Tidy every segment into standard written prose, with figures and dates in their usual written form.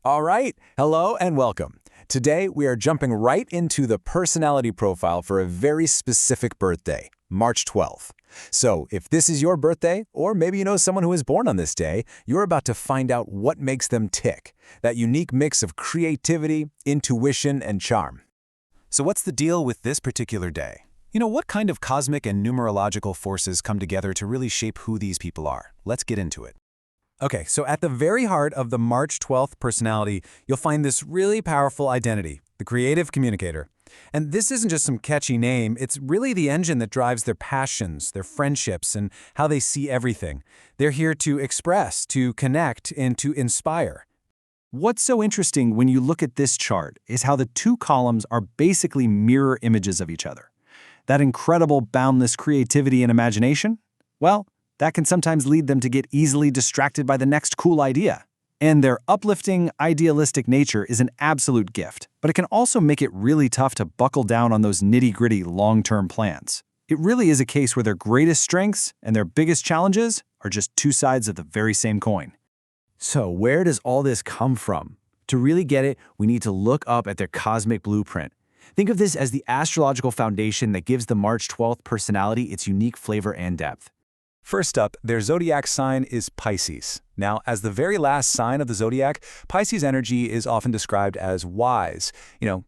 All right, hello and welcome. Today we are jumping right into the personality profile for a very specific birthday, March 12th. So if this is your birthday, or maybe you know someone who is born on this day, you're about to find out what makes them tick, that unique mix of creativity, intuition, and charm. So what's the deal with this particular day? What kind of cosmic and numerological forces come together to really shape who these people are? Let's get into it. Okay, so at the very heart of the March 12th personality, you'll find this really powerful identity, the creative communicator. And this isn't just some catchy name, it's really the engine that drives their passions, their friendships, and how they see everything. They're here to express, to connect, and to inspire. What's so interesting when you look at this chart is how the two columns are basically mirror images of each other. That incredible boundless creativity and imagination? Well, that can sometimes lead them to get easily distracted by the next cool idea. And their uplifting, idealistic nature is an absolute gift, but it can also make it really tough to buckle down on those nitty-gritty long-term plans. It really is a case where their greatest strengths and their biggest challenges are just two sides of the very same coin. So where does all this come from? To really get it, we need to look up at their cosmic blueprint. Think of this as the astrological foundation that gives the March 12th personality its unique flavor and depth. First up, their zodiac sign is Pisces. Now, as the very last sign of the zodiac, Pisces energy is often described as wise,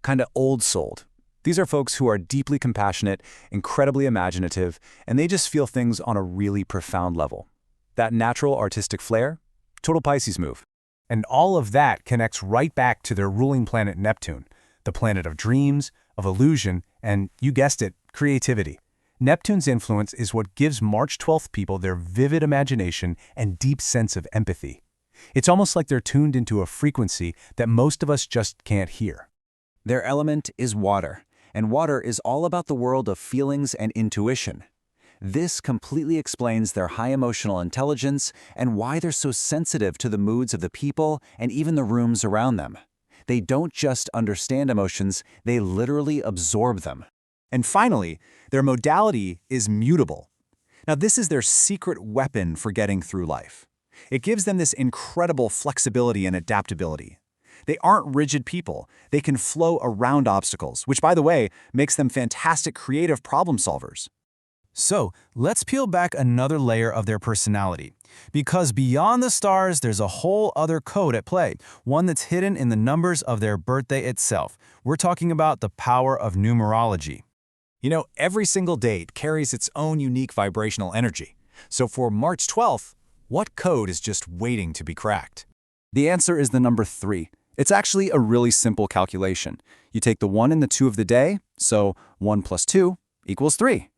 kind of old-souled. These are folks who are deeply compassionate, incredibly imaginative, and they just feel things on a really profound level. That natural artistic flair? Total Pisces move. And all of that connects right back to their ruling planet Neptune, the planet of dreams, of illusion, and, you guessed it, creativity. Neptune's influence is what gives March 12th people their vivid imagination and deep sense of empathy. It's almost like they're tuned into a frequency that most of us just can't hear. Their element is water, and water is all about the world of feelings and intuition. This completely explains their high emotional intelligence and why they're so sensitive to the moods of the people and even the rooms around them. They don't just understand emotions, they literally absorb them. And finally, their modality is mutable. Now, this is their secret weapon for getting through life. It gives them this incredible flexibility and adaptability. They aren't rigid people. They can flow around obstacles, which, by the way, makes them fantastic creative problem solvers. So, let's peel back another layer of their personality. Because beyond the stars, there's a whole other code at play, one that's hidden in the numbers of their birthday itself. We're talking about the power of numerology. Every single date carries its own unique vibrational energy. So for March 12th, what code is just waiting to be cracked? The answer is the number 3. It's actually a really simple calculation. You take the 1 and the 2 of the day, so 1 plus 2 equals 3.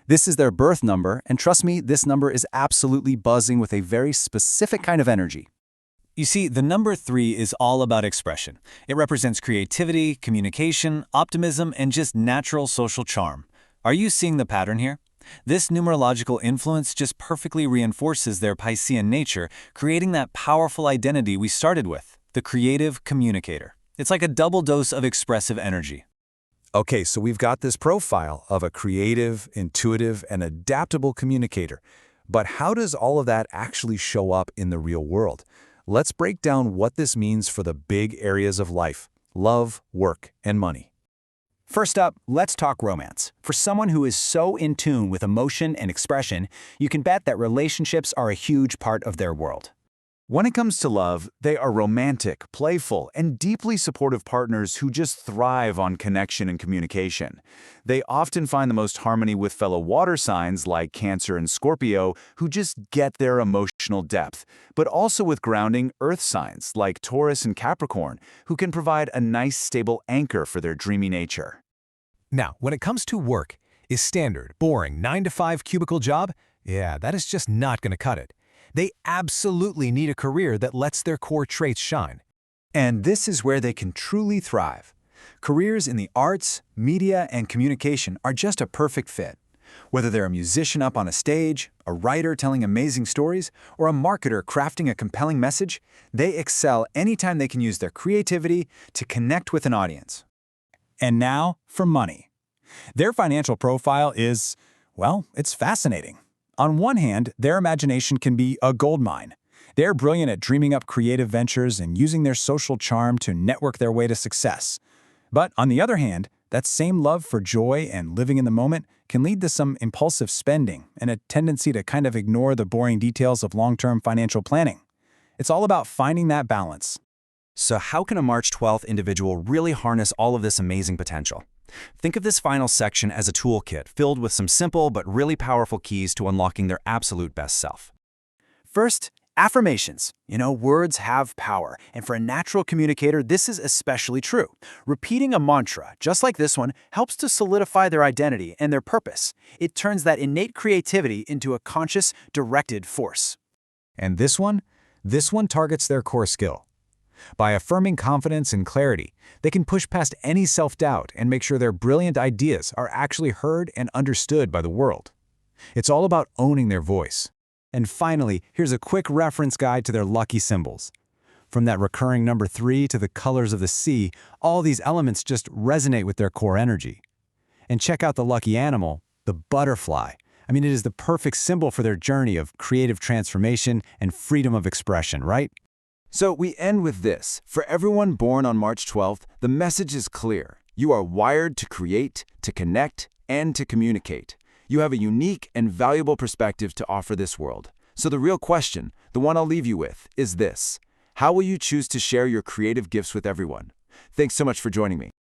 This is their birth number, and trust me, this number is absolutely buzzing with a very specific kind of energy. You see, the number 3 is all about expression. It represents creativity, communication, optimism, and just natural social charm. Are you seeing the pattern here? This numerological influence just perfectly reinforces their Piscean nature, creating that powerful identity we started with, the creative communicator. It's like a double dose of expressive energy. Okay, so we've got this profile of a creative, intuitive, and adaptable communicator. But how does all of that actually show up in the real world? Let's break down what this means for the big areas of life: love, work, and money. First up, let's talk romance. For someone who is so in tune with emotion and expression, you can bet that relationships are a huge part of their world. When it comes to love, they are romantic, playful, and deeply supportive partners who just thrive on connection and communication. They often find the most harmony with fellow water signs like Cancer and Scorpio, who just get their emotional depth, but also with grounding earth signs like Taurus and Capricorn, who can provide a nice, stable anchor for their dreamy nature. Now, when it comes to work, is standard, boring 9-to-5 cubicle job? Yeah, that is just not going to cut it. They absolutely need a career that lets their core traits shine. And this is where they can truly thrive. Careers in the arts, media, and communication are just a perfect fit. Whether they're a musician up on a stage, a writer telling amazing stories, or a marketer crafting a compelling message, they excel anytime they can use their creativity to connect with an audience. And now for money. Their financial profile is, well, it's fascinating. On one hand, their imagination can be a gold mine. They're brilliant at dreaming up creative ventures and using their social charm to network their way to success. But on the other hand, that same love for joy and living in the moment can lead to some impulsive spending and a tendency to kind of ignore the boring details of long-term financial planning. It's all about finding that balance. So how can a March 12th individual really harness all of this amazing potential? Think of this final section as a toolkit filled with some simple but really powerful keys to unlocking their absolute best self. First, affirmations. Words have power, and for a natural communicator, this is especially true. Repeating a mantra, just like this one, helps to solidify their identity and their purpose. It turns that innate creativity into a conscious, directed force. And this one targets their core skill. By affirming confidence and clarity, they can push past any self-doubt and make sure their brilliant ideas are actually heard and understood by the world. It's all about owning their voice. And finally, here's a quick reference guide to their lucky symbols. From that recurring number 3 to the colors of the sea, all these elements just resonate with their core energy. And check out the lucky animal, the butterfly. It is the perfect symbol for their journey of creative transformation and freedom of expression, right? So we end with this. For everyone born on March 12th, the message is clear. You are wired to create, to connect, and to communicate. You have a unique and valuable perspective to offer this world. So the real question, the one I'll leave you with, is this. How will you choose to share your creative gifts with everyone? Thanks so much for joining me.